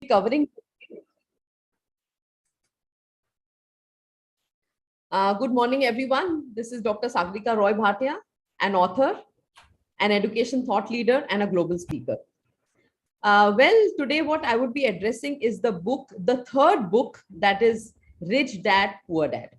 covering. Good morning, everyone. This is Dr. Sagarika Roy Bhatia, an author, an education thought leader, and a global speaker. Well, today what I would be addressing is the book, the third book, that is Rich Dad, Poor Dad.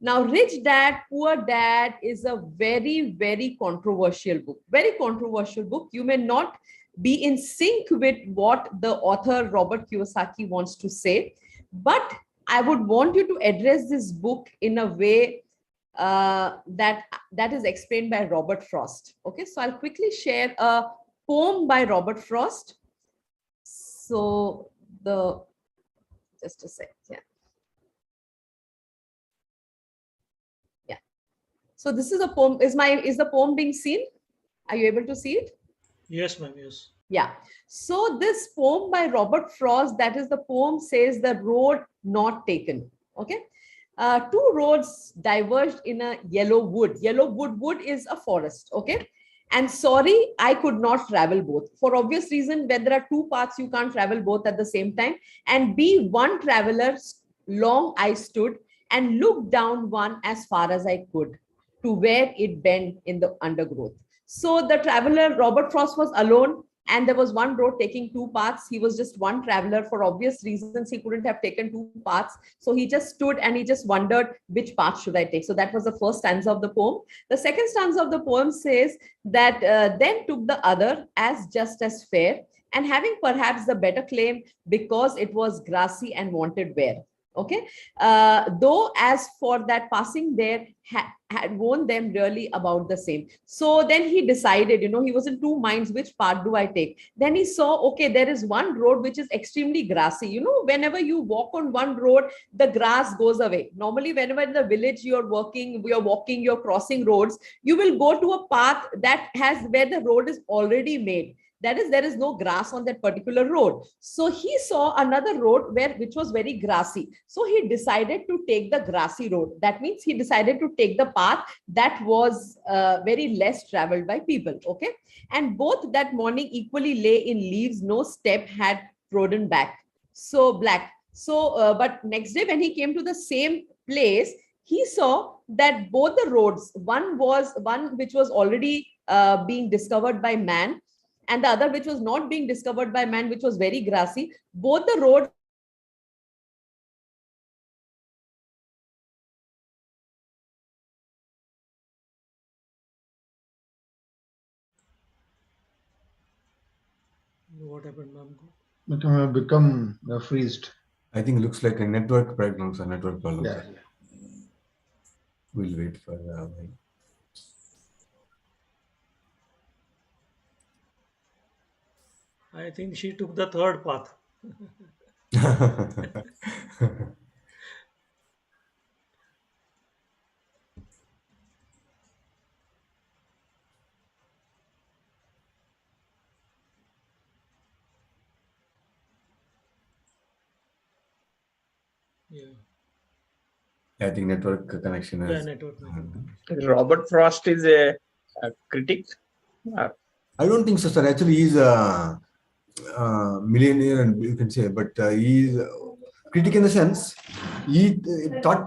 Now, Rich Dad, Poor Dad is a very, very controversial book. Very controversial book. You may not be in sync with what the author Robert Kiyosaki wants to say, but I would want you to address this book in a way that is explained by Robert Frost. Okay, so I'll quickly share a poem by Robert Frost. So just a sec, yeah. So this is a poem. Is the poem being seen? Are you able to see it? Yes, ma'am. Yes. Yeah. So this poem by Robert Frost, that is the poem, says the road not taken. Okay. Two roads diverged in a yellow wood. Yellow wood is a forest. Okay. And sorry, I could not travel both. For obvious reason, when there are two paths, you can't travel both at the same time. And be one traveler, long I stood and looked down one as far as I could, to where it bent in the undergrowth. So the traveler, Robert Frost, was alone, and there was one road taking two paths. He was just one traveler. For obvious reasons, he couldn't have taken two paths. So he just stood and he just wondered, which path should I take? So that was the first stanza of the poem. The second stanza of the poem says that then took the other as just as fair, and having perhaps the better claim, because it was grassy and wanted wear. Okay, though as for that passing there had warned them really about the same. So then he decided, he was in two minds, which part do I take? Then he saw, okay, there is one road which is extremely grassy. Whenever you walk on one road, the grass goes away. Normally, whenever in the village you're walking, you're crossing roads, you will go to a path that has where the road is already made. That is, there is no grass on that particular road. So he saw another road which was very grassy. So he decided to take the grassy road. That means he decided to take the path that was very less traveled by people. Okay. And both that morning equally lay in leaves, no step had trodden back. So black. So, but next day when he came to the same place, he saw that both the roads, one which was already being discovered by man, and the other which was not being discovered by man, which was very grassy. Both the roads What happened, ma'am? It have become freezed. I think it looks like a network problems or network problems. Yeah. We'll wait for a while. I think she took the third path. Yeah. I think network connection is. Yeah, network. Robert Frost is a critic. I don't think so, sir. Actually, he's a millionaire, and you can say, but he's a critic in the sense he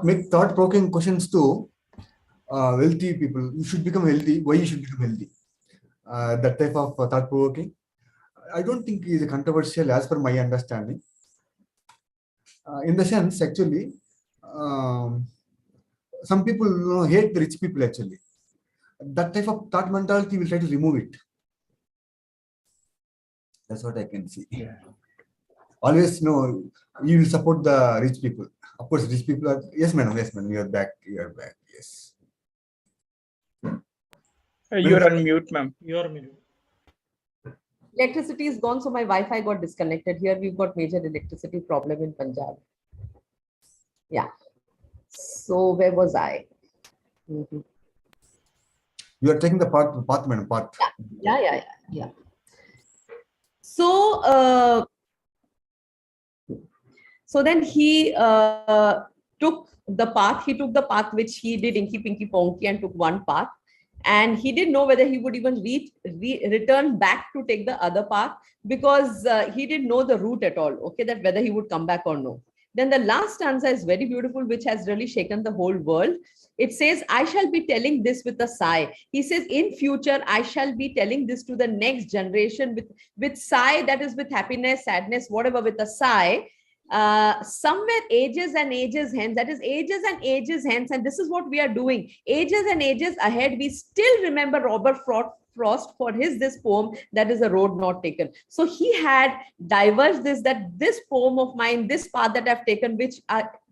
make thought-provoking questions to wealthy people. You should become healthy. Why you should become healthy? That type of thought-provoking. I don't think he's a controversial, as per my understanding. In the sense, actually, some people hate the rich people. Actually, that type of thought mentality will try to remove it. That's what I can see. Yeah. Always, you will support the rich people. Of course, rich people are. Yes, madam. Yes, madam. You are back. You are back. Yes. You're on mute, ma'am. You're on mute. electricity is gone, so my Wi-Fi got disconnected. Here we've got major electricity problem in Punjab. Yeah. So where was I? Mm-hmm. You are taking the path, madam. Path. Yeah. So, so then he took the path. He took the path which he did Inky Pinky Ponky and took one path. And he didn't know whether he would even return back to take the other path, because he didn't know the route at all, okay, that whether he would come back or no. Then the last stanza is very beautiful, which has really shaken the whole world. It says, I shall be telling this with a sigh. He says, in future, I shall be telling this to the next generation with sigh, that is with happiness, sadness, whatever, with a sigh. Somewhere ages and ages hence, that is ages and ages hence, and this is what we are doing. Ages and ages ahead, we still remember Robert Frost for this poem, that is A Road Not Taken. So he had diverged this poem of mine, this path that I've taken, which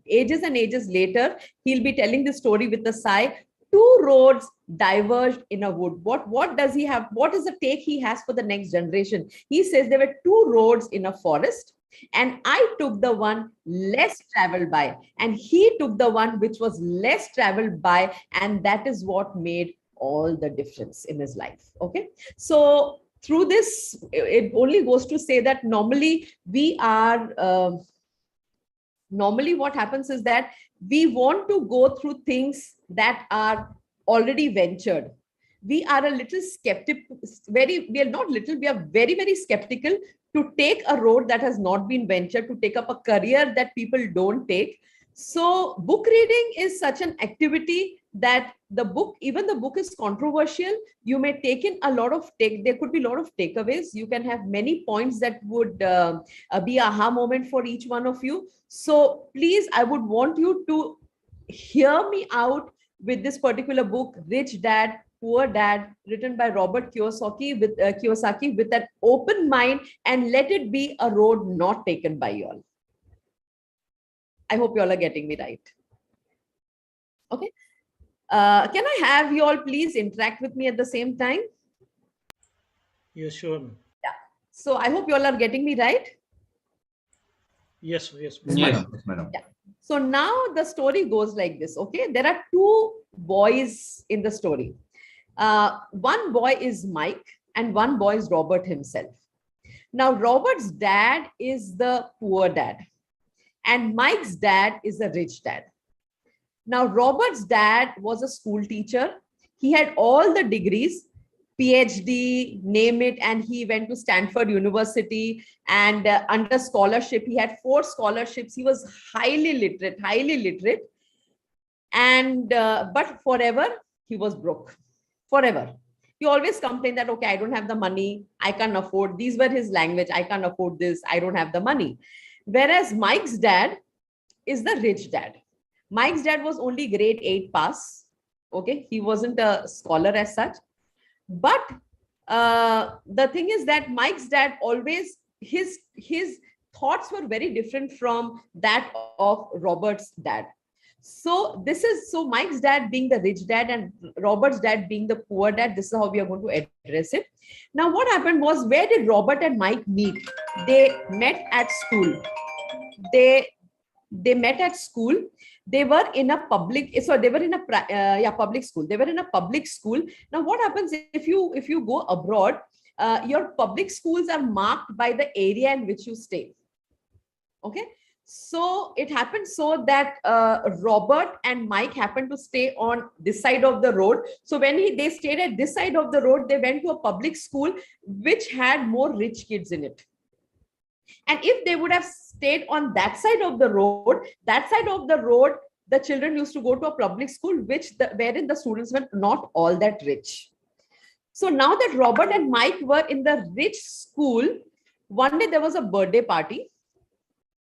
ages and ages later, he'll be telling this story with a sigh. Two roads diverged in a wood. What does he have? What is the take he has for the next generation? He says there were two roads in a forest, and I took the one less traveled by, and he took the one which was less traveled by, and that is what made all the difference in his life. Okay, so through this, it only goes to say that normally we are normally what happens is that we want to go through things that are already ventured. We are a little skeptical, we are very, very skeptical to take a road that has not been ventured, to take up a career that people don't take. So book reading is such an activity that even the book is controversial. You may take in a lot of there could be a lot of takeaways. You can have many points that would be aha moment for each one of you. So please, I would want you to hear me out with this particular book, Rich Dad, Poor Dad, written by Robert Kiyosaki with an open mind, and let it be a road not taken by you all. I hope you all are getting me right. Okay. Can I have you all please interact with me at the same time? Yes, sure. Yeah. So I hope you all are getting me right. Yes, Yes, madam. Yes, madam. Yeah. So now the story goes like this. Okay. There are two boys in the story. One boy is Mike and one boy is Robert himself. Now, Robert's dad is the poor dad and Mike's dad is a rich dad. Now, Robert's dad was a school teacher. He had all the degrees, PhD, name it, and he went to Stanford University, and under scholarship, he had 4 scholarships. He was highly literate. And but forever, he was broke. Forever. He always complained that, okay, I don't have the money. I can't afford. These were his language. I can't afford this. I don't have the money. Whereas Mike's dad is the rich dad. Mike's dad was only grade 8 pass. Okay. He wasn't a scholar as such. But the thing is that Mike's dad always, his thoughts were very different from that of Robert's dad. So Mike's dad being the rich dad and Robert's dad being the poor dad. This is how we are going to address it. Now, what happened was, where did Robert and Mike meet? They met at school. They met at school. They were in a public school. They were in a public school. Now, what happens if you go abroad? Your public schools are marked by the area in which you stay. Okay. So it happened so that Robert and Mike happened to stay on this side of the road. So when they stayed at this side of the road, they went to a public school which had more rich kids in it. And if they would have stayed on that side of the road, the children used to go to a public school wherein the students were not all that rich. So now that Robert and Mike were in the rich school, one day there was a birthday party.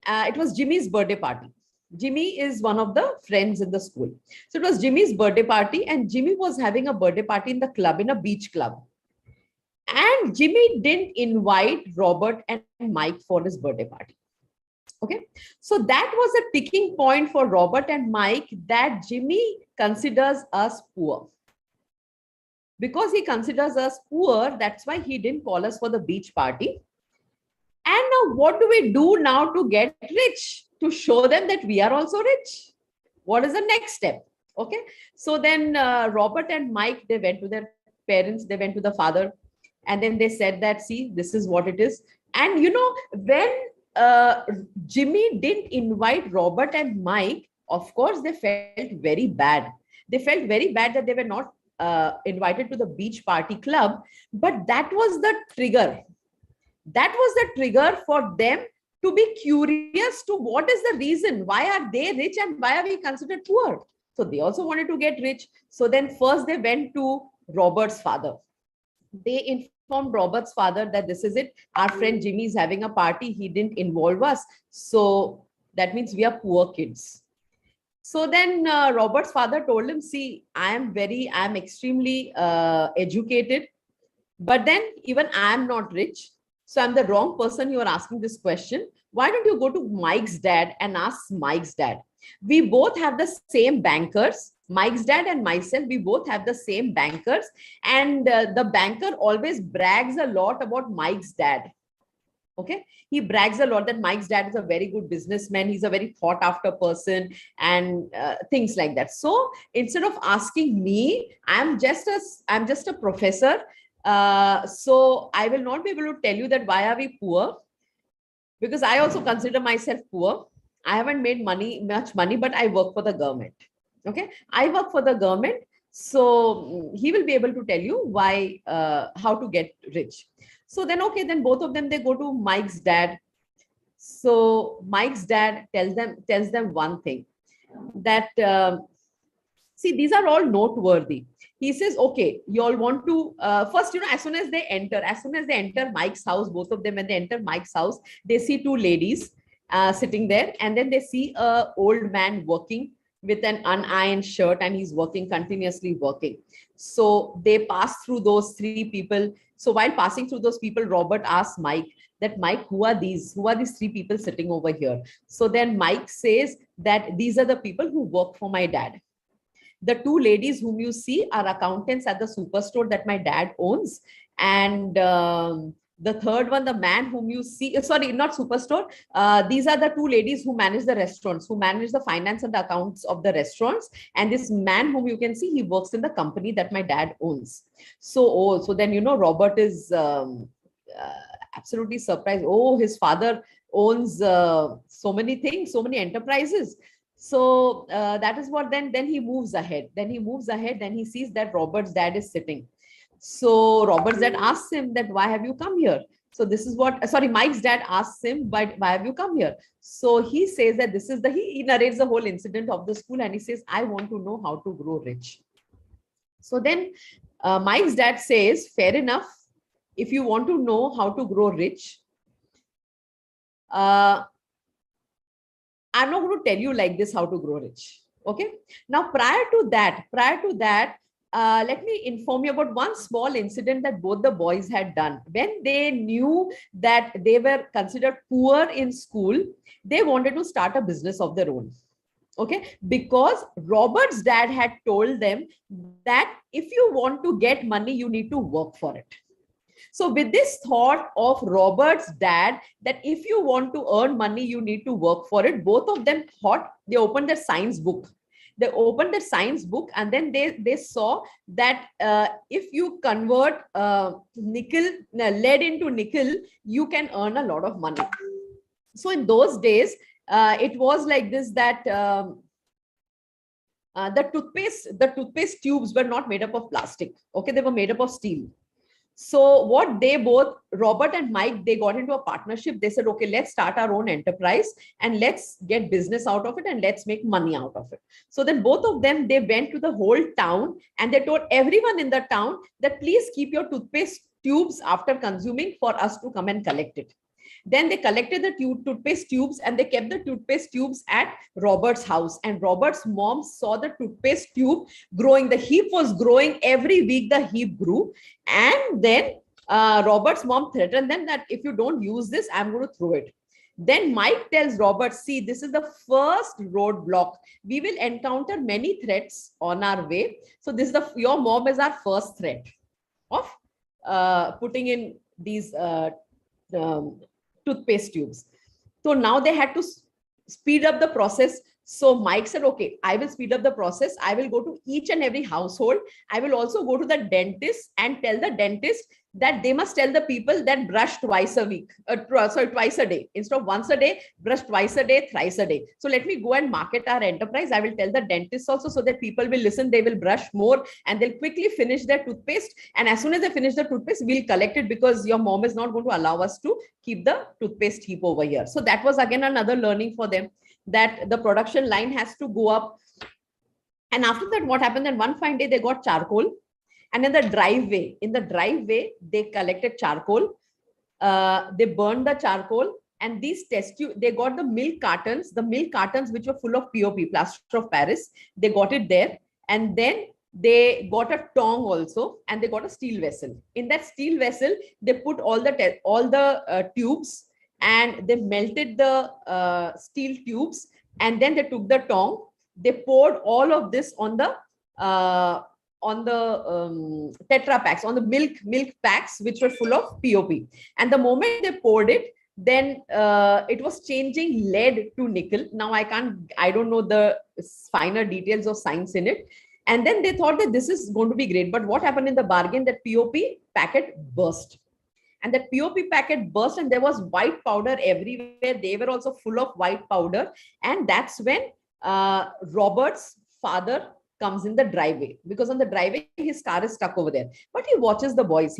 It was Jimmy's birthday party. Jimmy is one of the friends in the school. So it was Jimmy's birthday party, and Jimmy was having a birthday party in the club, in a beach club. And Jimmy didn't invite Robert and Mike for his birthday party. Okay. So that was a ticking point for Robert and Mike, that Jimmy considers us poor. Because he considers us poor, that's why he didn't call us for the beach party. And now what do we do now to get rich? To show them that we are also rich. What is the next step? Okay. So then Robert and Mike, they went to their parents, they went to the father, and then they said that, see, this is what it is. And you know, when Jimmy didn't invite Robert and Mike, of course, they felt very bad. They felt very bad that they were not invited to the beach party club, but that was the trigger. That was the trigger for them to be curious to what is the reason, why are they rich and why are we considered poor? So they also wanted to get rich. So then first they went to Robert's father. They informed Robert's father that this is it. Our friend Jimmy is having a party. He didn't involve us. So that means we are poor kids. So then Robert's father told him, see, I am extremely educated, but then even I am not rich. So I'm the wrong person you are asking this question. Why don't you go to Mike's dad and ask Mike's dad? We both have the same bankers. Mike's dad and myself, we both have the same bankers. And the banker always brags a lot about Mike's dad. Okay, he brags a lot that Mike's dad is a very good businessman. He's a very thought after person and things like that. So instead of asking me, I'm just a professor. So I will not be able to tell you that why are we poor, because I also consider myself poor. I haven't made much money, but I work for the government. Okay, I work for the government. So he will be able to tell you why, how to get rich. So then, okay, then both of them, they go to Mike's dad. So Mike's dad tells them one thing, that, see, these are all noteworthy. He says, okay, you all want to, first, as soon as they enter Mike's house, both of them, when they enter Mike's house, they see two ladies sitting there, and then they see an old man working with an unironed shirt, and he's working, continuously working. So they pass through those three people. So while passing through those people, Robert asks Mike that, Mike, who are these? Who are these three people sitting over here? So then Mike says that these are the people who work for my dad. The two ladies whom you see are accountants at the superstore that my dad owns. And the third one, the man whom you see, sorry, not superstore. These are the two ladies who manage the restaurants, who manage the finance and the accounts of the restaurants. And this man whom you can see, he works in the company that my dad owns. So, so then, Robert is absolutely surprised. Oh, his father owns so many things, so many enterprises. So that is what, then he moves ahead. Then he sees that Robert's dad is sitting. So Robert's dad asks him that, why have you come here? So this is what, sorry, Mike's dad asks him, but why have you come here? So he says that this is he narrates the whole incident of the school, and he says, I want to know how to grow rich. So then Mike's dad says, fair enough. If you want to know how to grow rich, I'm not going to tell you like this how to grow rich. Okay. Now, prior to that, let me inform you about one small incident that both the boys had done. When they knew that they were considered poor in school, they wanted to start a business of their own. Okay, because Robert's dad had told them that if you want to get money, you need to work for it. So with this thought of Robert's dad, that if you want to earn money, you need to work for it, both of them thought, they opened their science book. They opened their science book, and then they saw that if you convert lead into nickel, you can earn a lot of money. So in those days, it was like this, that the toothpaste tubes were not made up of plastic. Okay, they were made up of steel. So what they both, Robert and Mike, they got into a partnership. They said, okay, let's start our own enterprise and let's get business out of it and let's make money out of it. So then both of them, they went to the whole town and they told everyone in the town that please keep your toothpaste tubes after consuming for us to come and collect it. Then they collected the toothpaste tubes and they kept the toothpaste tubes at Robert's house. And Robert's mom saw the toothpaste tube growing. The heap was growing. Every week the heap grew. And then Robert's mom threatened them that if you don't use this, I'm going to throw it. Then Mike tells Robert, see, this is the first roadblock. We will encounter many threats on our way. So this is your mom is our first threat of putting in these toothpaste tubes. So now they had to speed up the process. So Mike said, okay, I will speed up the process. I will go to each and every household. I will also go to the dentist and tell the dentist that they must tell the people that brush twice a week, twice a day. Instead of once a day, brush twice a day, thrice a day. So let me go and market our enterprise. I will tell the dentists also, so that people will listen, they will brush more, and they'll quickly finish their toothpaste. And as soon as they finish the toothpaste, we'll collect it, because your mom is not going to allow us to keep the toothpaste heap over here. So that was again another learning for them, that the production line has to go up. And after that, what happened, then one fine day they got charcoal, and in the driveway, they collected charcoal. They burned the charcoal, and these test tube, they got the milk cartons which were full of POP, plaster of Paris. They got it there, and then they got a tong also, and they got a steel vessel. In that steel vessel, they put all the tubes, and they melted the steel tubes, and then they took the tong. They poured all of this on the Tetra packs, on the milk packs, which were full of POP. And the moment they poured it, then it was changing lead to nickel. Now I don't know the finer details of science in it. And then they thought that this is going to be great. But what happened in the bargain, that POP packet burst. And that POP packet burst, and there was white powder everywhere. They were also full of white powder. And that's when Robert's father comes in the driveway, because on the driveway his car is stuck over there. But he watches the boys,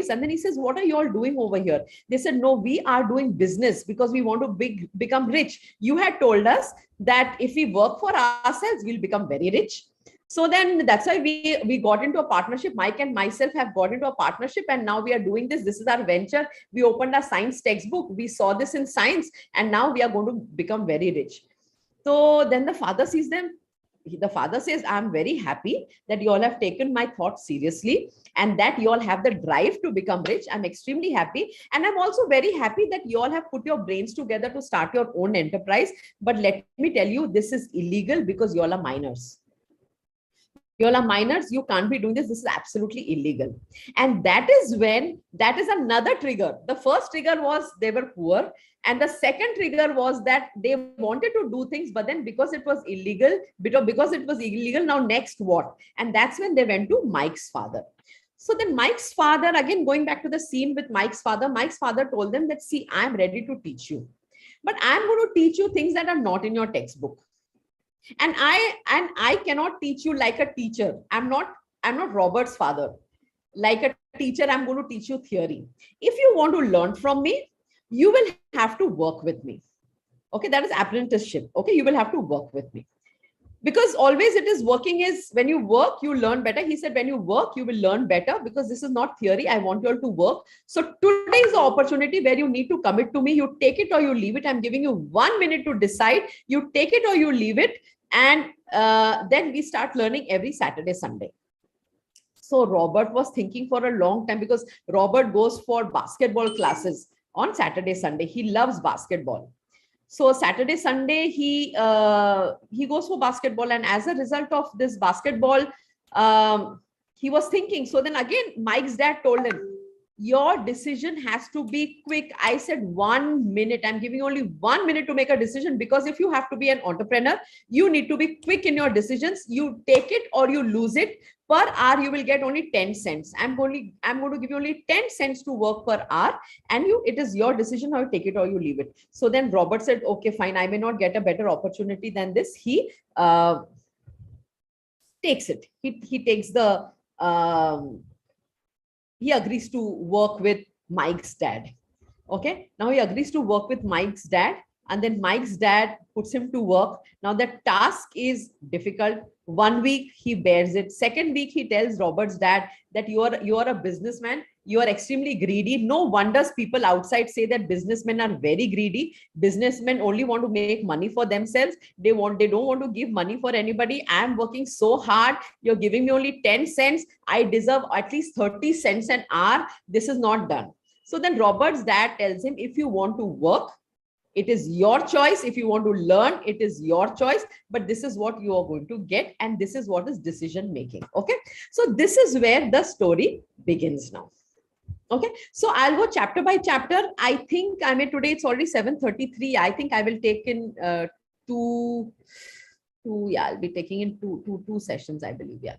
and then he says, what are you all doing over here? They said, no, we are doing business because we want to become rich. You had told us that if we work for ourselves, we'll become very rich. So then that's why we got into a partnership. Mike and myself have got into a partnership, and now we are doing this. This is our venture. We opened a science textbook. We saw this in science, and now we are going to become very rich. So then the father sees them. The father says, I'm very happy that you all have taken my thoughts seriously, and that you all have the drive to become rich. I'm extremely happy. And I'm also very happy that you all have put your brains together to start your own enterprise. But let me tell you, this is illegal, because you all are minors. You all are minors. You can't be doing this. This is absolutely illegal. And that is another trigger. The first trigger was they were poor. And the second trigger was that they wanted to do things, but then because it was illegal, now next what? And that's when they went to Mike's father. So then Mike's father, again, going back to the scene with Mike's father told them that, see, I'm ready to teach you, but I'm going to teach you things that are not in your textbook. And I cannot teach you like a teacher. I'm not Robert's father. Like a teacher, I'm going to teach you theory. If you want to learn from me, you will have to work with me. Okay, that is apprenticeship. Okay, you will have to work with me. Because always it is working is when you work, you learn better. He said, when you work, you will learn better, because this is not theory. I want you all to work. So today is the opportunity where you need to commit to me. You take it or you leave it. I'm giving you 1 minute to decide. You take it or you leave it. And then we start learning every Saturday, Sunday. So Robert was thinking for a long time, because Robert goes for basketball classes on Saturday, Sunday. He loves basketball. So Saturday, Sunday, he goes for basketball. And as a result of this basketball, he was thinking. So then again, Mike's dad told him, your decision has to be quick. I said 1 minute. I'm giving you only 1 minute to make a decision, because if you have to be an entrepreneur, you need to be quick in your decisions. You take it or you lose it. Per hour, you will get only 10 cents. I'm going to give you only 10 cents to work per hour. And it is your decision how you take it or you leave it. So then Robert said, okay, fine. I may not get a better opportunity than this. He takes it. He takes the... he agrees to work with Mike's dad. Okay. Now he agrees to work with Mike's dad, and then Mike's dad puts him to work. Now the task is difficult. 1 week he bears it. Second week he tells Robert's dad that you are a businessman. You are extremely greedy. No wonders people outside say that businessmen are very greedy. Businessmen only want to make money for themselves. They don't want to give money for anybody. I'm working so hard. You're giving me only 10 cents. I deserve at least 30 cents an hour. This is not done. So then Robert's dad tells him, if you want to work, it is your choice. If you want to learn, it is your choice. But this is what you are going to get. And this is what is decision making. Okay. So this is where the story begins now. Okay. So I'll go chapter by chapter. I think today it's already 7:33. I think I will take in I'll be taking in two sessions, I believe. Yeah.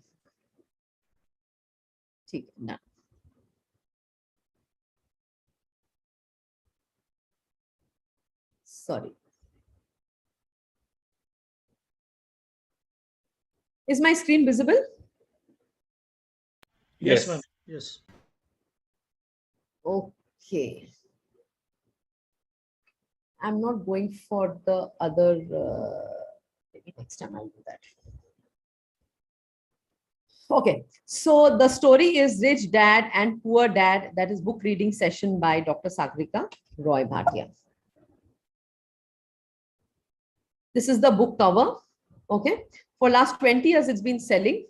Sorry. Is my screen visible? Yes, Yes. ma'am. Yes. Okay. I'm not going for the other. Maybe next time I'll do that. Okay, so the story is Rich Dad and Poor Dad. That is book reading session by Dr. Sagarika, Roy Bhatia. This is the book cover. Okay, for last 20 years it's been selling.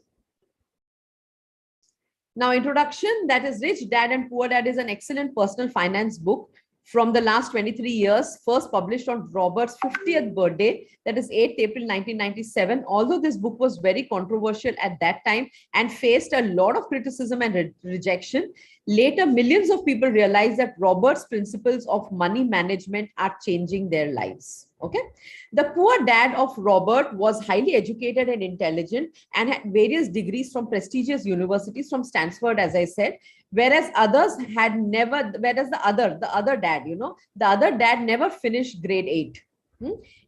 Now, introduction, that is Rich Dad and Poor Dad is an excellent personal finance book from the last 23 years, first published on Robert's 50th birthday, that is 8th April 1997. Although this book was very controversial at that time and faced a lot of criticism and rejection, later millions of people realized that Robert's principles of money management are changing their lives. Okay. The poor dad of Robert was highly educated and intelligent and had various degrees from prestigious universities, from Stanford, as I said, whereas others had never, whereas the other dad, the other dad never finished grade 8.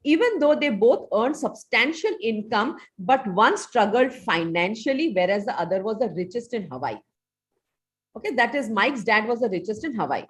Even though they both earned substantial income, but one struggled financially, whereas the other was the richest in Hawaii. Okay, that is, Mike's dad was the richest in Hawaii.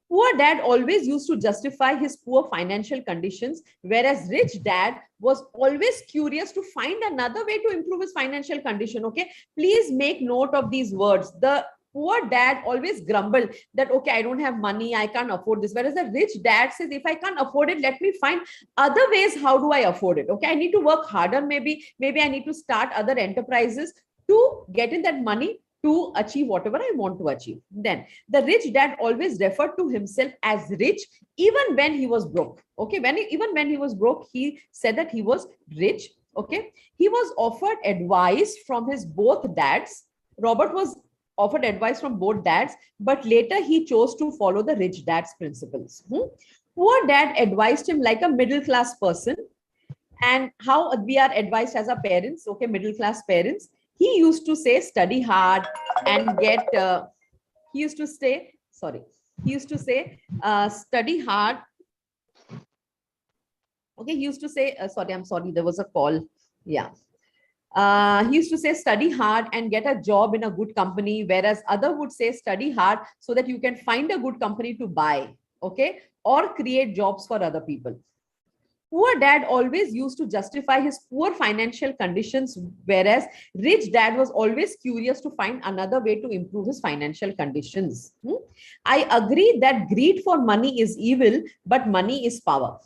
Poor dad always used to justify his poor financial conditions, whereas rich dad was always curious to find another way to improve his financial condition. Okay, please make note of these words. The poor dad always grumbled that, okay, I don't have money, I can't afford this. Whereas the rich dad says, if I can't afford it, let me find other ways. How do I afford it? Okay, I need to work harder. Maybe I need to start other enterprises to get in that money to achieve whatever I want to achieve. Then the rich dad always referred to himself as rich, even when he was broke. Okay, even when he was broke, he said that he was rich. Okay, he was offered advice from his both dads. Robert was offered advice from both dads, but later he chose to follow the rich dad's principles. Poor dad advised him like a middle class person, and how we are advised as our parents. Okay, middle class parents. He used to say, study hard and get, he used to say, study hard. Okay, he used to say, I'm sorry, there was a call. Yeah. He used to say, study hard and get a job in a good company, whereas other would say, study hard so that you can find a good company to buy, okay, or create jobs for other people. Poor dad always used to justify his poor financial conditions, whereas rich dad was always curious to find another way to improve his financial conditions. I agree that greed for money is evil, but money is power.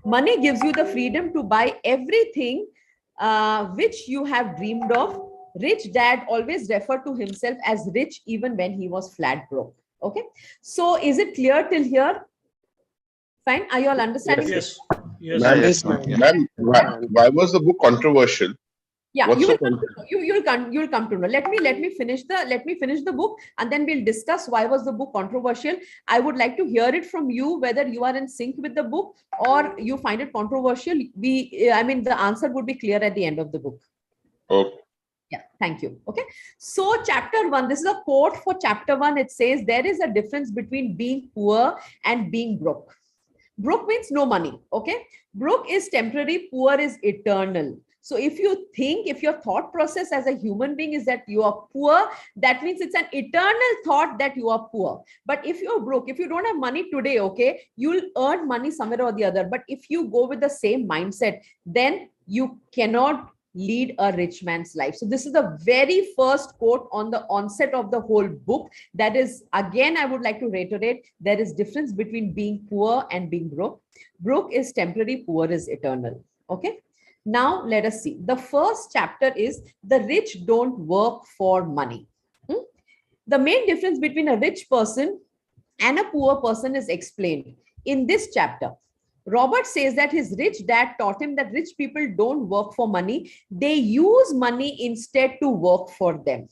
Money gives you the freedom to buy everything which you have dreamed of. Rich dad always referred to himself as rich even when he was flat broke. Okay, so is it clear till here? Fine. Are you all understanding? Yes. Yes. Ma'am, Yes. ma'am, why was the book controversial? Yeah, What's you will the come to, you'll come to know. Let me finish the book, and then we'll discuss why was the book controversial. I would like to hear it from you, whether you are in sync with the book or you find it controversial. The answer would be clear at the end of the book. Okay. Yeah, thank you. Okay, so chapter 1, this is a quote for chapter 1. It says, there is a difference between being poor and being broke. Broke means no money. Okay, broke is temporary, poor is eternal. So if your thought process as a human being is that you are poor, that means it's an eternal thought that you are poor. But if you're broke, if you don't have money today, okay, you'll earn money somewhere or the other. But if you go with the same mindset, then you cannot lead a rich man's life. So this is the very first quote on the onset of the whole book. That is, again, I would like to reiterate, there is difference between being poor and being broke. Broke is temporary, poor is eternal. Okay. Now let us see. The first chapter is the rich don't work for money. The main difference between a rich person and a poor person is explained in this chapter. Robert says that his rich dad taught him that rich people don't work for money. They use money instead to work for them.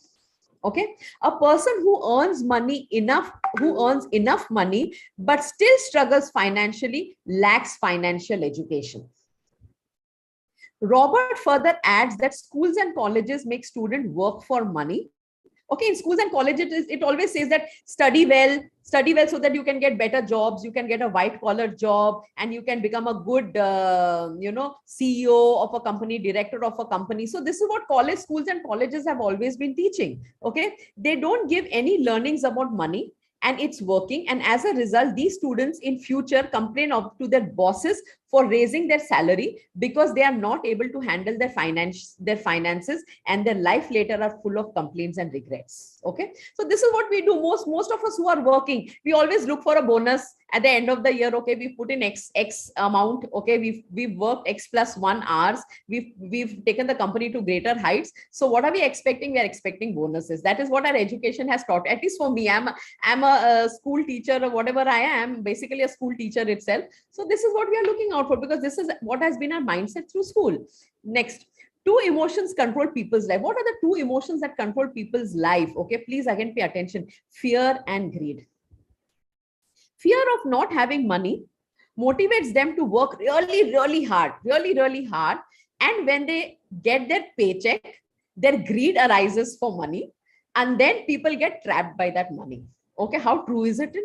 Okay. A person who earns enough money, but still struggles financially, lacks financial education. Robert further adds that schools and colleges make students work for money, Okay, in schools and colleges, it always says that study well so that you can get better jobs, you can get a white collar job, and you can become a good, CEO of a company, director of a company. So this is what college, schools and colleges have always been teaching. Okay, they don't give any learnings about money, and it's working. And as a result, these students in future complain to their bosses for raising their salary because they are not able to handle their finances, and their life later are full of complaints and regrets. Okay, so this is what we do. Most of us who are working, we always look for a bonus at the end of the year. Okay, we put in x amount. Okay, we've worked x+1 hours, we've taken the company to greater heights. So what are we expecting? We are expecting bonuses. That is what our education has taught. At least for me, I'm a school teacher, or whatever I am, basically a school teacher itself. So this is what we are looking out for, because this is what has been our mindset through school. Next, 2 emotions control people's life. What are the 2 emotions that control people's life? Okay, please again pay attention. Fear and greed. Fear of not having money motivates them to work really hard. And when they get their paycheck, their greed arises for money, and then people get trapped by that money. Okay, how true is it?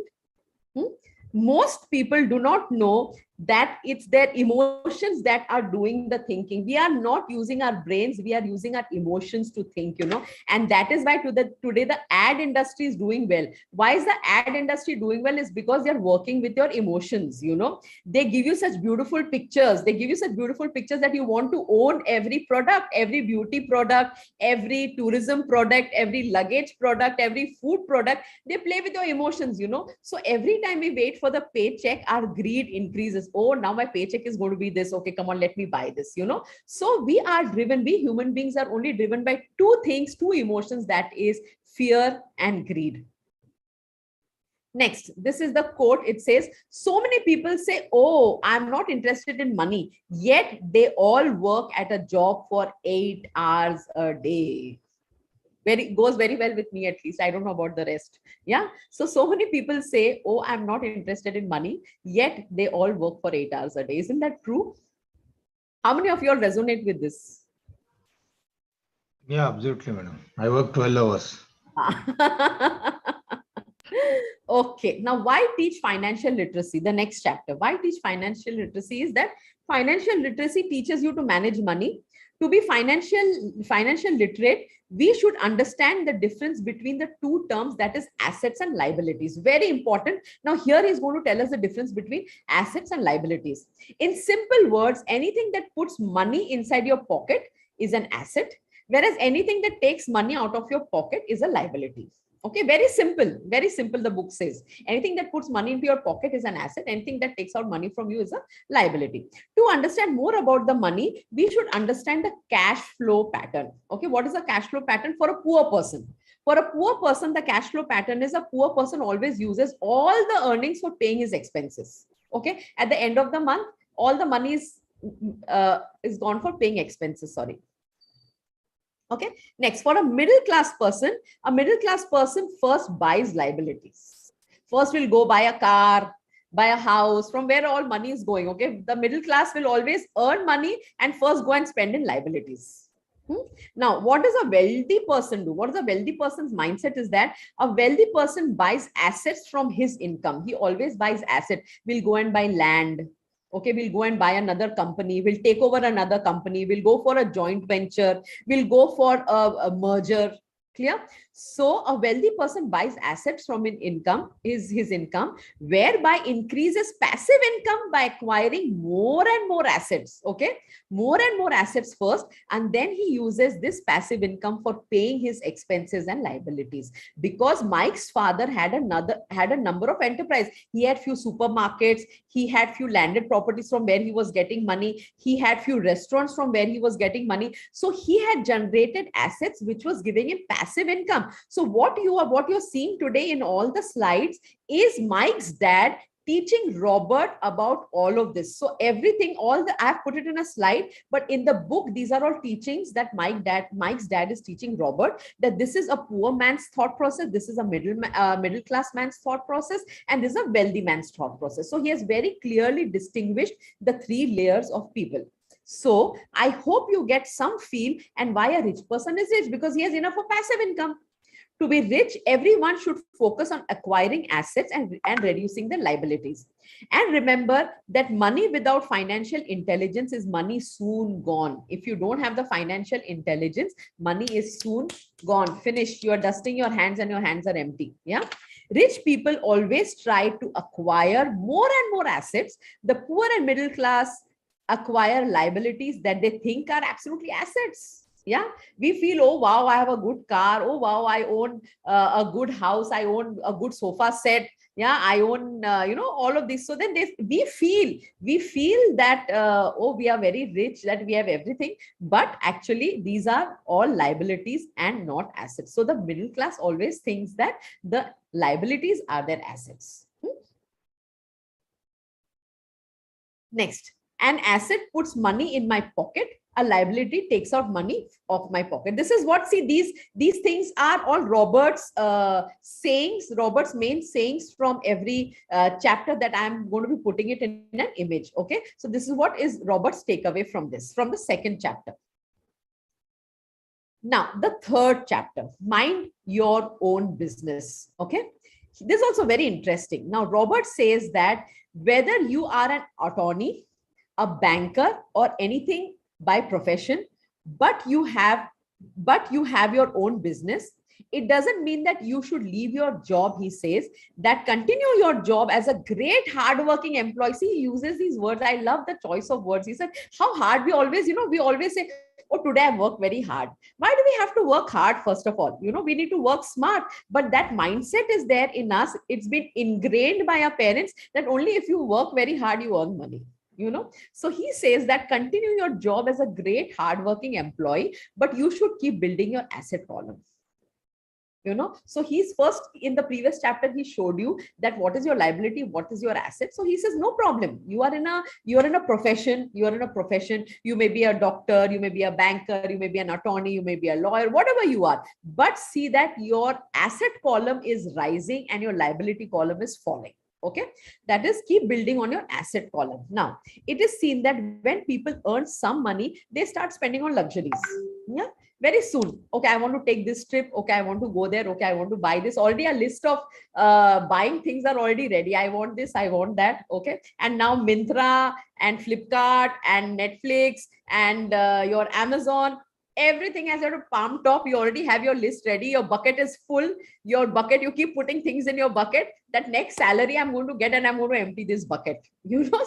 Most people do not know that it's their emotions that are doing the thinking. We are not using our brains, we are using our emotions to think, and that is why today the ad industry is doing well. Why is the ad industry doing well? Is because they're working with your emotions. They give you such beautiful pictures, that you want to own every product, every beauty product, every tourism product, every luggage product, every food product. They play with your emotions. So every time we wait for the paycheck, our greed increases. Oh, now my paycheck is going to be this. Okay, come on, let me buy this, So we human beings are only driven by 2 things, 2 emotions, that is fear and greed. Next, this is the quote. It says, so many people say, oh, I'm not interested in money, yet they all work at a job for 8 hours a day. Goes very well with me, at least. I don't know about the rest. Yeah. So many people say, oh, I'm not interested in money, yet they all work for 8 hours a day. Isn't that true? How many of you all resonate with this? Yeah, absolutely, madam. I work 12 hours. Okay. Now, why teach financial literacy? The next chapter. Why teach financial literacy is that financial literacy teaches you to manage money. To be financial literate, we should understand the difference between the 2 terms, that is assets and liabilities. Very important. Now here he's going to tell us the difference between assets and liabilities. In simple words, anything that puts money inside your pocket is an asset, whereas anything that takes money out of your pocket is a liability. Okay, very simple, the book says. Anything that puts money into your pocket is an asset. Anything that takes out money from you is a liability. To understand more about the money, we should understand the cash flow pattern. Okay, what is a cash flow pattern for a poor person? For a poor person, the cash flow pattern is a poor person always uses all the earnings for paying his expenses. Okay, at the end of the month, all the money is gone for paying expenses. Sorry. Okay, next, for a middle class person first buys liabilities. First will go buy a car, buy a house, from where all money is going. Okay, the middle class will always earn money and first go and spend in liabilities. Now, what does a wealthy person do? What is a wealthy person's mindset? Is that a wealthy person buys assets from his income. He always buys assets. Will go and buy land. Okay, we'll go and buy another company, we'll take over another company, we'll go for a joint venture, we'll go for a merger. Clear? So a wealthy person buys assets from his income, whereby increases passive income by acquiring more and more assets. Okay, more and more assets first, and then he uses this passive income for paying his expenses and liabilities. Because Mike's father had a number of enterprises. He had few supermarkets, he had few landed properties from where he was getting money, he had few restaurants from where he was getting money. So he had generated assets which was giving him passive income. So what you're seeing today in all the slides is Mike's dad teaching Robert about all of this. So everything, I've put it in a slide, but in the book, these are all teachings that Mike's dad is teaching Robert, that this is a poor man's thought process, this is a middle class man's thought process, and this is a wealthy man's thought process. So he has very clearly distinguished the 3 layers of people. So I hope you get some feel and why a rich person is rich, because he has enough of passive income. To be rich, everyone should focus on acquiring assets and reducing the liabilities. And remember that money without financial intelligence is money soon gone. If you don't have the financial intelligence, money is soon gone, finished. You are dusting your hands and your hands are empty. Yeah. Rich people always try to acquire more and more assets. The poor and middle class acquire liabilities that they think are absolutely assets. Yeah, we feel, oh wow, I have a good car. Oh wow, I own a good house. I own a good sofa set. Yeah, I own all of this. So then we feel that oh, we are very rich, that we have everything. But actually, these are all liabilities and not assets. So the middle class always thinks that the liabilities are their assets. Next, an asset puts money in my pocket. A liability takes out money off my pocket. This is what, see, these things are all Robert's sayings, Robert's main sayings from every chapter that I'm going to be putting it in an image. Okay, so this is what is Robert's takeaway from this, from the second chapter. Now, the third chapter, mind your own business. Okay, this is also very interesting. Now, Robert says that whether you are an attorney, a banker, or anything by profession, but you have your own business, it doesn't mean that you should leave your job. He says that continue your job as a great hardworking employee. See, he uses these words. I love the choice of words. He said how hard we always, we always say, oh, today I work very hard. Why do we have to work hard? First of all, we need to work smart. But that mindset is there in us. It's been ingrained by our parents that only if you work very hard, you earn money. So he says that continue your job as a great hardworking employee, but you should keep building your asset column. So he's first, in the previous chapter, he showed you that what is your liability, what is your asset. So he says, no problem. You are in a profession. You may be a doctor, you may be a banker, you may be an attorney, you may be a lawyer, whatever you are. But see that your asset column is rising and your liability column is falling. Okay, that is, keep building on your asset column. Now, it is seen that when people earn some money, they start spending on luxuries. Yeah, very soon. Okay, I want to take this trip. Okay, I want to go there. Okay, I want to buy this. Already a list of buying things are already ready. I want this, I want that. Okay, and now Myntra and Flipkart and Netflix and your Amazon, everything has a palm top. You already have your list ready. Your bucket is full. Your bucket, you keep putting things in your bucket. That next salary I'm going to get and I'm going to empty this bucket.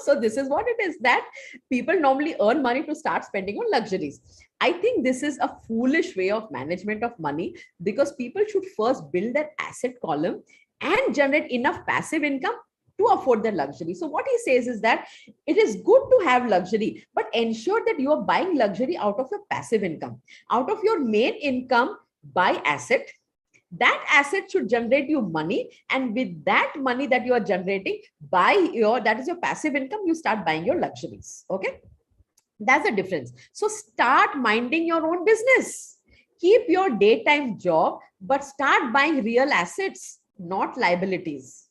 So this is what it is, that people normally earn money to start spending on luxuries. I think this is a foolish way of management of money, because people should first build their asset column and generate enough passive income to afford the luxury. So what he says is that it is good to have luxury, but ensure that you are buying luxury out of your passive income, out of your main income. Buy asset. That asset should generate you money, and with that money that you are generating, that is your passive income, you start buying your luxuries. Okay, that's the difference. So start minding your own business. Keep your daytime job, but start buying real assets, not liabilities.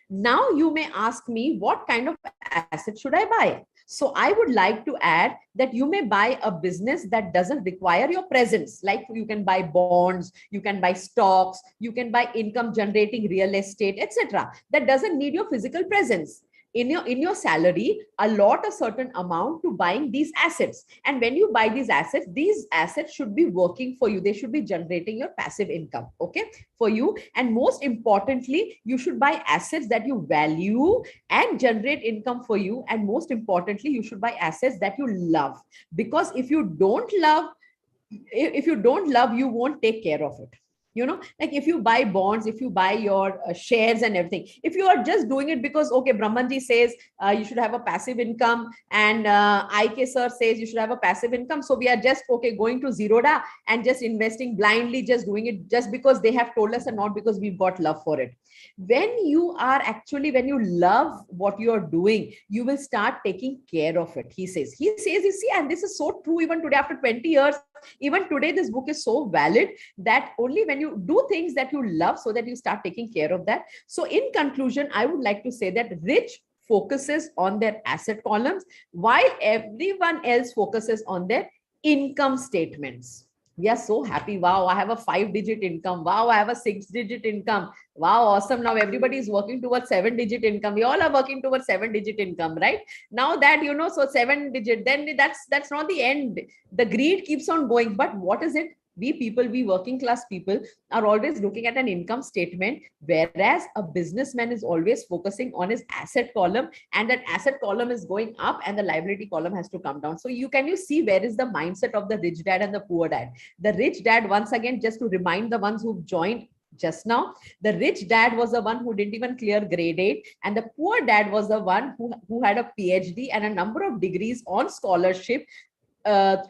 Now you may ask me, what kind of asset should I buy? So I would like to add that you may buy a business that doesn't require your presence. Like you can buy bonds, you can buy stocks, you can buy income generating real estate, etc. That doesn't need your physical presence. In your salary, allot a certain amount to buying these assets. And when you buy these assets should be working for you. They should be generating your passive income, okay, for you. And most importantly, you should buy assets that you value and generate income for you. And most importantly, you should buy assets that you love. Because if you don't love, you won't take care of it. Like if you buy bonds, if you buy your shares and everything, if you are just doing it because, okay, Brahmanji says you should have a passive income, and IK sir says you should have a passive income. So we are just, okay, going to Zerodha and just investing blindly, just doing it just because they have told us and not because we've got love for it. When you love what you are doing, you will start taking care of it. He says, you see, and this is so true even today after 20 years. Even today, this book is so valid that only when you do things that you love, so that you start taking care of that. So in conclusion, I would like to say that rich focuses on their asset columns while everyone else focuses on their income statements. We are so happy. Wow, I have a 5-digit income. Wow, I have a 6-digit income. Wow, awesome. Now everybody is working towards 7-digit income. We all are working towards 7-digit income, right? Now that, so 7-digit, then that's not the end. The greed keeps on going. But what is it? We working class people are always looking at an income statement, whereas a businessman is always focusing on his asset column, and that asset column is going up and the liability column has to come down. So you see where is the mindset of the rich dad and the poor dad. The rich dad, once again, just to remind the ones who've joined just now, the rich dad was the one who didn't even clear grade 8, and the poor dad was the one who had a PhD and a number of degrees on scholarship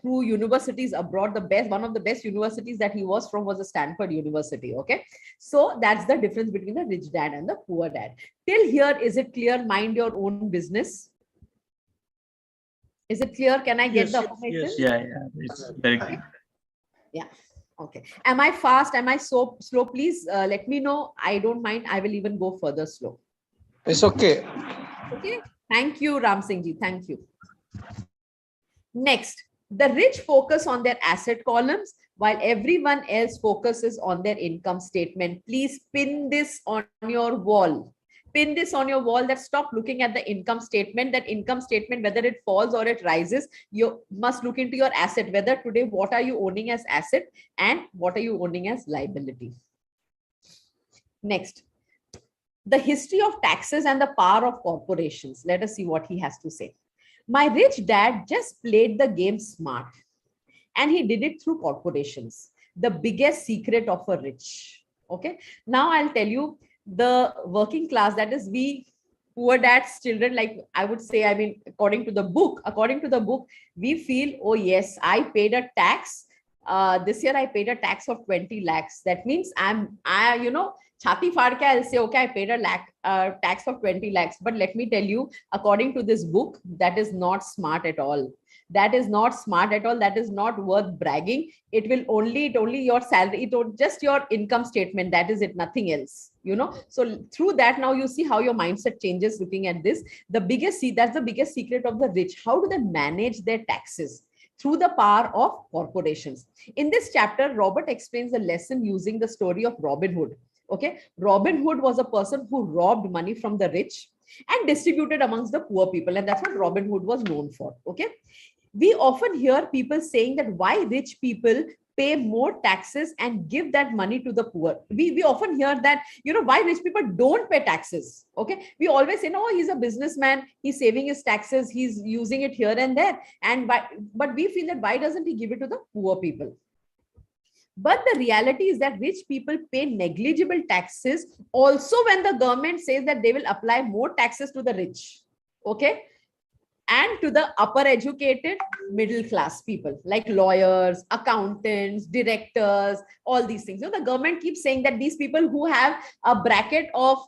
through universities abroad. One of the best universities that he was from was a Stanford University. Okay, so that's the difference between the rich dad and the poor dad. Till here, is it clear? Mind your own business. Is it clear? Can I get Yes, the affirmation? yes. Yeah, it's very clear. Yeah. Okay. Am I fast? Am I so slow? Please let me know. I don't mind. I will even go further slow. It's okay. Okay. Thank you, Ram Singh ji. Thank you. Next, the rich focus on their asset columns while everyone else focuses on their income statement. Please pin this on your wall. Pin this on your wall, that stop looking at the income statement. That income statement, whether it falls or it rises, you must look into your asset. Whether today, what are you owning as asset and what are you owning as liability? Next, the history of taxes and the power of corporations. Let us see what he has to say. My rich dad just played the game smart, and he did it through corporations. The biggest secret of a rich. Okay. Now I'll tell you, the working class, that is we poor dad's children, like I would say, I mean, according to the book, we feel, oh yes, I paid a tax. This year I paid a tax of 20 lakhs. That means chati faad ke, I'll say, okay, I paid a tax of 20 lakhs. But let me tell you, according to this book, that is not smart at all. That is not smart at all. That is not worth bragging. It only your salary, just your income statement. That is it, nothing else. So through that, now you see how your mindset changes looking at this. That's the biggest secret of the rich. How do they manage their taxes? Through the power of corporations. In this chapter, Robert explains the lesson using the story of Robin Hood. Okay, Robin Hood was a person who robbed money from the rich and distributed amongst the poor people, and that's what Robin Hood was known for. Okay, we often hear people saying that why rich people pay more taxes and give that money to the poor. We often hear that, why rich people don't pay taxes. Okay, we always say, no, he's a businessman, he's saving his taxes, he's using it here and there, but we feel that why doesn't he give it to the poor people? But the reality is that rich people pay negligible taxes also when the government says that they will apply more taxes to the rich. Okay, and to the upper educated middle class people like lawyers, accountants, directors, all these things. The government keeps saying that these people who have a bracket of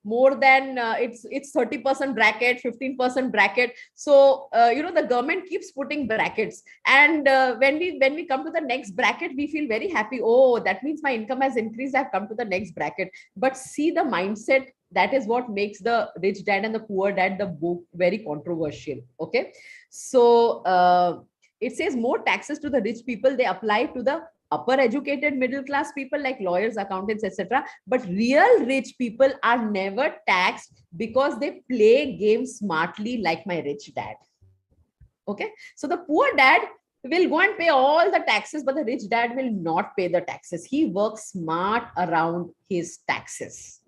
more than it's 30% bracket, 15% bracket. So the government keeps putting brackets, and when we come to the next bracket, we feel very happy. Oh, that means my income has increased, I've come to the next bracket. But see the mindset. That is what makes the rich dad and the poor dad, the book, very controversial. Okay, so it says more taxes to the rich people, they apply to the upper educated middle class people like lawyers, accountants, etc. But real rich people are never taxed because they play games smartly, like my rich dad. Okay, so the poor dad will go and pay all the taxes, but the rich dad will not pay the taxes. He works smart around his taxes.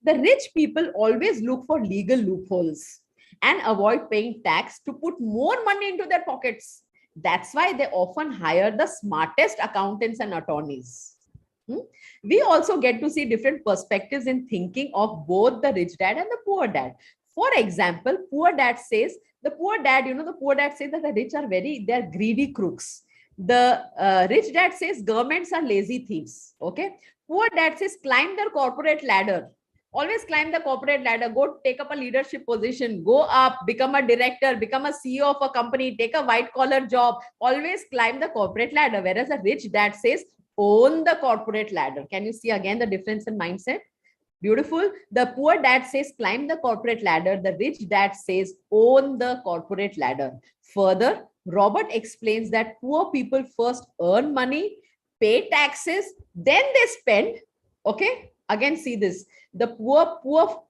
The rich people always look for legal loopholes and avoid paying tax to put more money into their pockets. That's why they often hire the smartest accountants and attorneys. We also get to see different perspectives in thinking of both the rich dad and the poor dad. For example, the poor dad says that the rich are they're greedy crooks. The rich dad says governments are lazy thieves. Okay. Poor dad says climb the corporate ladder. Always climb the corporate ladder, go take up a leadership position, go up, become a director, become a CEO of a company, take a white collar job, always climb the corporate ladder. Whereas a rich dad says, own the corporate ladder. Can you see again the difference in mindset? Beautiful. The poor dad says, climb the corporate ladder. The rich dad says, own the corporate ladder. Further, Robert explains that poor people first earn money, pay taxes, then they spend. Okay, again, see this. The poor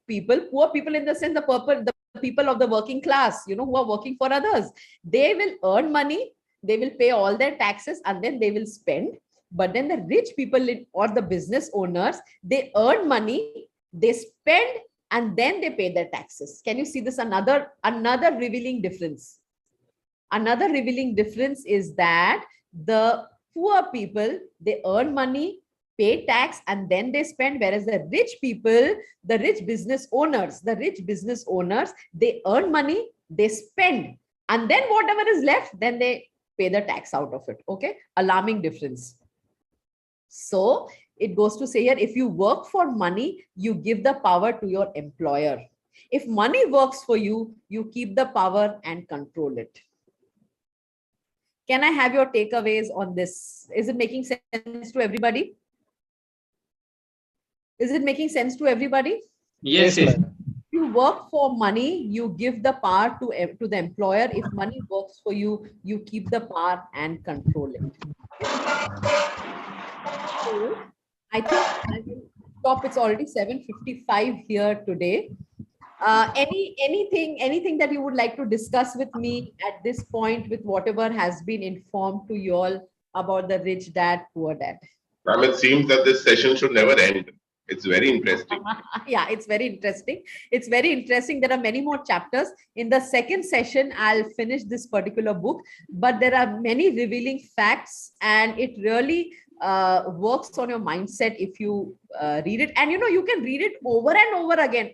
people in the sense the people of the working class, who are working for others, they will earn money, they will pay all their taxes, and then they will spend. But then the rich people or the business owners, they earn money, they spend, and then they pay their taxes. Can you see this? Another revealing difference. Another revealing difference is that the poor people, they earn money, pay tax, and then they spend, whereas the rich people, the rich business owners, they earn money, they spend, and then whatever is left, then they pay the tax out of it. Okay, alarming difference. So it goes to say here, if you work for money, you give the power to your employer. If money works for you, you keep the power and control it. Can I have your takeaways on this? Is it making sense to everybody? Is it making sense to everybody? Yes, yes. If you work for money, you give the power to the employer. If money works for you, you keep the power and control it. So I think I will stop. It's already 7:55 here today. Anything that you would like to discuss with me at this point, with whatever has been informed to you all about the rich dad, poor dad? It seems that this session should never end. It's very interesting. Yeah, it's very interesting. It's very interesting. There are many more chapters. In the second session, I'll finish this particular book, but there are many revealing facts, and it really works on your mindset if you read it. And you can read it over and over again.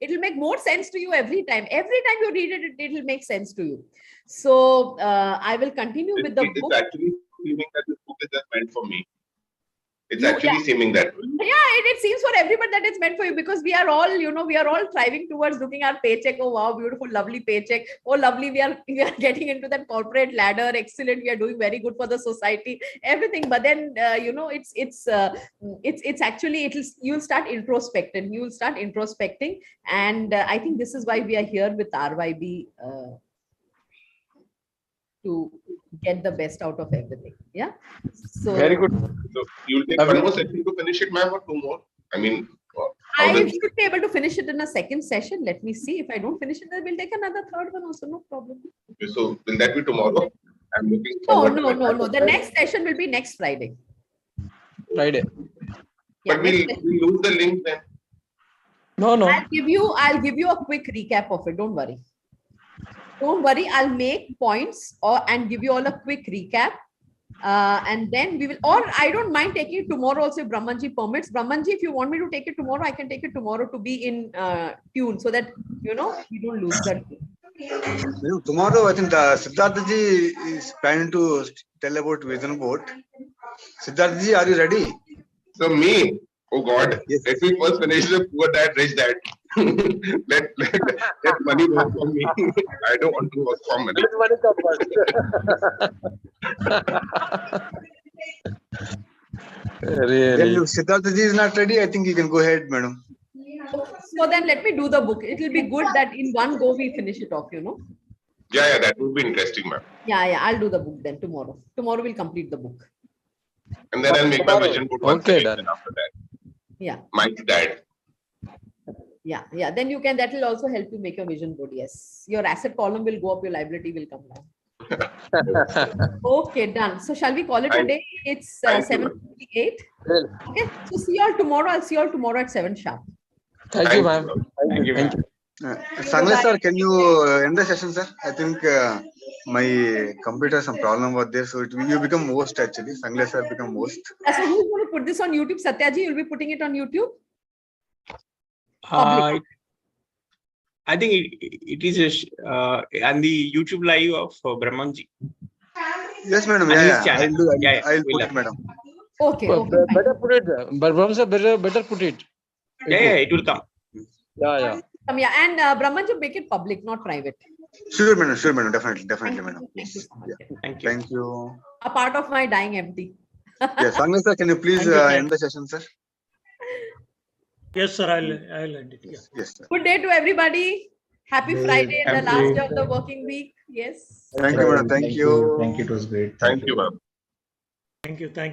It will make more sense to you every time. Every time you read it, it will make sense to you. So I will continue with the book. It's actually seeming that this book is just meant for me. It's actually seeming that way. Yeah, it seems for everybody that it's meant for you, because we are all, we are all striving towards looking at paycheck. Oh, wow, beautiful, lovely paycheck. Oh, lovely, we are getting into that corporate ladder. Excellent, we are doing very good for the society, everything. But then, it's actually, you'll start introspecting. And I think this is why we are here with RYB, to get the best out of everything. Yeah. So Very good. So you'll take one more session to finish it, ma'am, or two more? I mean, I should be able to finish it in a second session. Let me see. If I don't finish it, then we'll take another third one also. No problem. Okay, so will that be tomorrow? I'm looking No. forward. The next session will be next Friday. Friday. Yeah, But we'll lose the link then. No. I'll give you a quick recap of it. Don't worry. I'll make points and give you all a quick recap. And then we will, or I don't mind taking it tomorrow also if Brahmanji permits. Brahmanji, if you want me to take it tomorrow, I can take it tomorrow to be in tune, so that, we don't lose that. Tomorrow, I think Siddharthaji is planning to tell about vision board. Siddharthaji, are you ready? So me, oh God, Yes. let me first finish the poor dad, rich dad. let money work for me. I don't want to work for money. Really? Then if Siddharthaji is not ready, I think you can go ahead, madam. So then let me do the book. It will be good that in one go we finish it off, Yeah, that would be interesting, ma'am. Yeah, I'll do the book then tomorrow. Tomorrow we'll complete the book. And then I'll make my vision board once Okay, again, done. and after that. Yeah. My dad. Yeah. Then that will also help you make your vision board. Yes. Your asset column will go up, your liability will come down. Okay, done. So shall we call it a day? It's Thank you, 7:58. Okay. So see you all tomorrow. I'll see you all tomorrow at 7 sharp. Thank you, ma'am. Thank you, ma'am. Sangla sir, can you end the session, sir? I think my computer some problem was there, so you become host actually. Sangla sir become host. So who's going to put this on YouTube? Satyaji, you'll be putting it on YouTube? I think it is on the YouTube live of Brahmanji. Yes, madam. And his Yeah, channel. I'll We'll put it, madam. Okay. fine. Better put it. Brahman sir, better put it. Yeah, it will come. Yeah. Yeah, and Brahmanji, make it public, not private. Sure, madam. Definitely, madam. Thank you so much. Thank you. Thank you. A part of my dying empty. Yes, Sangla sir, can you please Thank you, sir. end the session, sir? Yes, sir. I'll end it. Yeah. Yes, sir. Good day to everybody. Happy Great. Friday and the Thank last you. day of the working week. Yes. Thank you, madam. Thank you. Thank you. It was great. Thank you, ma'am. Thank you. Thank you.